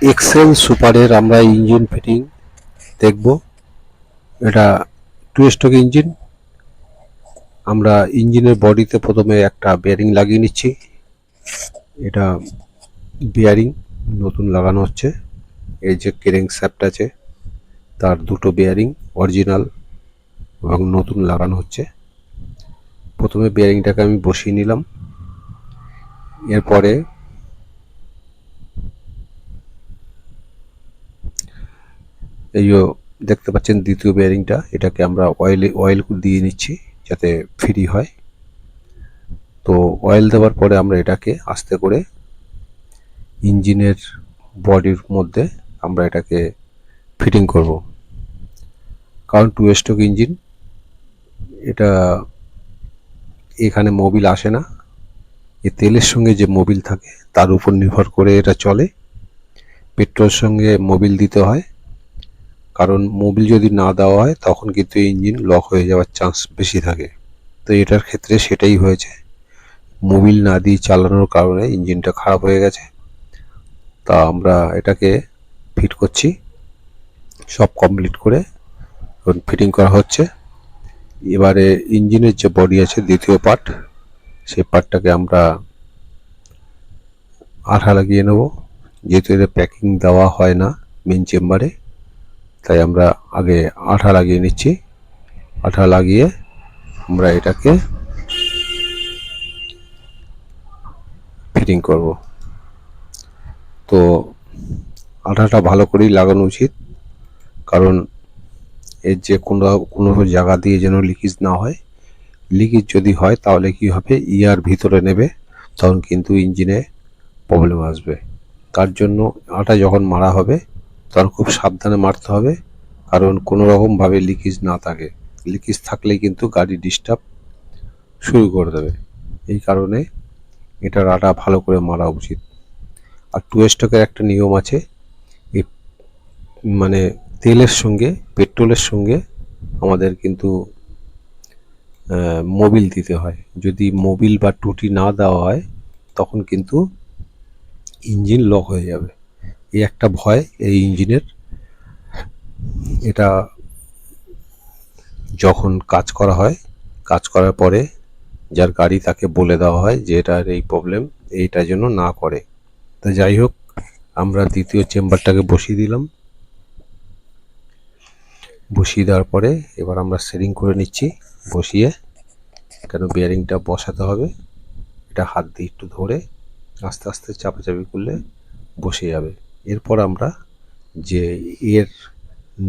Excel সুপারের আমরা engine fitting দেখব। এটা 2 স্ট্রোক ইঞ্জিন। আমরা ইঞ্জিনের বডিতে প্রথমে একটা বেয়ারিং লাগিয়ে নিচ্ছি। এটা বেয়ারিং নতুন লাগানো হচ্ছে। এই যে ক্রেং শ্যাফট আছে তার দুটো বেয়ারিং অরিজিনাল এবং নতুন লাগানো হচ্ছে। প্রথমে বেয়ারিংটাকে আমি বসিয়ে নিলাম। এরপরে এই দেখতে পাচ্ছেন দ্বিতীয় বেয়ারিংটা, এটাকে আমরা অয়েল দিয়ে নিচ্ছি যাতে ফ্রি হয়। তো অয়েল দেওয়ার পরে আমরা এটাকে আস্তে করে ইঞ্জিনের বডির মধ্যে আমরা এটাকে ফিটিং করব। কারণ 2 স্ট্রোক ইঞ্জিন, এটা এখানে মোবিল আসে না। এই তেলের সঙ্গে যে মোবিল থাকে তার উপর নির্ভর করে এটা চলে। পেট্রোলের সঙ্গে মোবিল দিতে হয়, কারণ মোবিল যদি না দেওয়া হয় তখন কিন্তু ইঞ্জিন লক হয়ে যাওয়ার চান্স বেশি থাকে। তো এটার ক্ষেত্রে সেটাই হয়েছে, মোবিল না দিয়ে চালানোর কারণে ইঞ্জিনটা খারাপ হয়ে গেছে। তা আমরা এটাকে ফিট করছি। সব কমপ্লিট করে ফিটিং করা হচ্ছে। এবারে ইঞ্জিনের যে বডি আছে দ্বিতীয় পার্ট, সেই পার্টটাকে আমরা আঠা লাগিয়ে নেব। যেহেতু এতে প্যাকিং দেওয়া হয় না মেন চেম্বারে, তাই আমরা আগে আঠা লাগিয়ে নিচ্ছি। আঠা লাগিয়ে আমরা এটাকে ফিটিং করব। তো আঠাটা ভালো করেই লাগানো উচিত, কারণ এর যে কোনো জায়গা দিয়ে যেন লিকেজ না হয়। লিকেজ যদি হয় তাহলে কি হবে, ইয়ার ভিতরে নেবে, তখন কিন্তু ইঞ্জিনে প্রবলেম আসবে। তার জন্য আটা যখন মারা হবে তখন খুব সাবধানে মারতে হবে, কারণ কোনো রকমভাবে লিকেজ না থাকে। লিকেজ থাকলেই কিন্তু গাড়ি ডিস্টার্ব শুরু করে দেবে। এই কারণে এটার আটা ভালো করে মারা উচিত। আর 2 স্ট্রোকের একটা নিয়ম আছে, এই মানে তেলের সঙ্গে পেট্রোলের সঙ্গে আমাদের কিন্তু মোবিল দিতে হয়। যদি মোবিল বা টুটি না দেওয়া হয় তখন কিন্তু ইঞ্জিন লক হয়ে যাবে। এই একটা ভয় এই ইঞ্জিনের। এটা যখন কাজ করা হয়, কাজ করার পরে যার গাড়ি তাকে বলে দেওয়া হয় যে এটার এই প্রবলেম, এইটা যেন না করে। তো যাই হোক, আমরা দ্বিতীয় চেম্বারটাকে বসিয়ে দিলাম। বসিয়ে দেওয়ার পরে এবার আমরা সেটিং করে নিচ্ছি। বসিয়ে, কেন বেয়ারিংটা বসাতে হবে, এটা হাত দিয়ে একটু ধরে আস্তে আস্তে চাপাচাপি করলে বসে যাবে। এরপর আমরা যে এর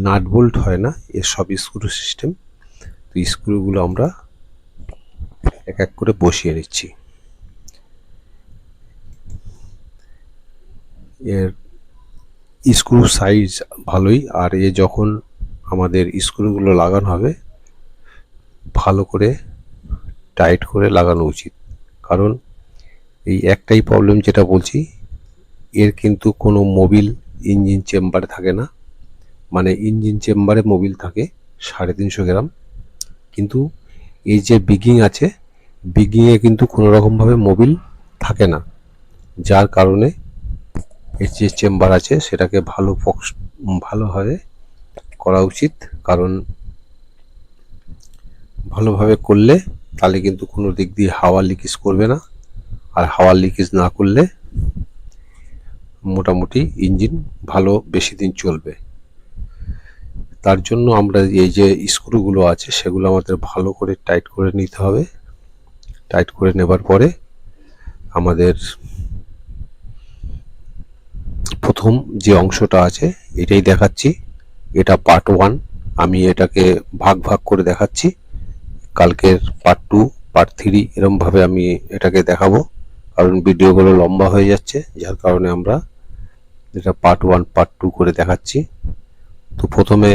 নাট বোল্ট হয় না, এর সব স্ক্রু সিস্টেম, তো স্ক্রুগুলো আমরা এক এক করে বসিয়ে নিচ্ছি। এর স্ক্রু সাইজ ভালোই, আর এ যখন আমাদের স্ক্রুগুলো লাগানো হবে ভালো করে টাইট করে লাগানো উচিত। কারণ এই একটাই প্রবলেম যেটা বলছি, এর কিন্তু কোনো মোবিল ইঞ্জিন চেম্বারে থাকে না। মানে ইঞ্জিন চেম্বারে মোবিল থাকে 350 গ্রাম, কিন্তু এই যে বিগিং আছে, বিগিংয়ে কিন্তু কোনো রকমভাবে মোবিল থাকে না। যার কারণে এর যে চেম্বার আছে সেটাকে ভালোভাবে করা উচিত। কারণ ভালোভাবে করলে তাহলে কিন্তু কোনো দিক দিয়ে হাওয়া লিকেজ করবে না, আর হাওয়া লিকেজ না করলে মোটামুটি ইঞ্জিন ভালো বেশি দিন চলবে। তার জন্য আমরা এই যে স্ক্রুগুলো আছে সেগুলো আমাদের ভালো করে টাইট করে নিতে হবে। টাইট করে নেবার পরে আমাদের প্রথম যে অংশটা আছে এটাই দেখাচ্ছি। এটা পার্ট 1। আমি এটাকে ভাগ ভাগ করে দেখাচ্ছি। কালকের পার্ট 2, পার্ট 3 এরমভাবে আমি এটাকে দেখাবো, কারণ ভিডিওগুলো লম্বা হয়ে যাচ্ছে। যার কারণে আমরা এটা পার্ট 1 পার্ট 2 করে দেখাচ্ছি। তো প্রথমে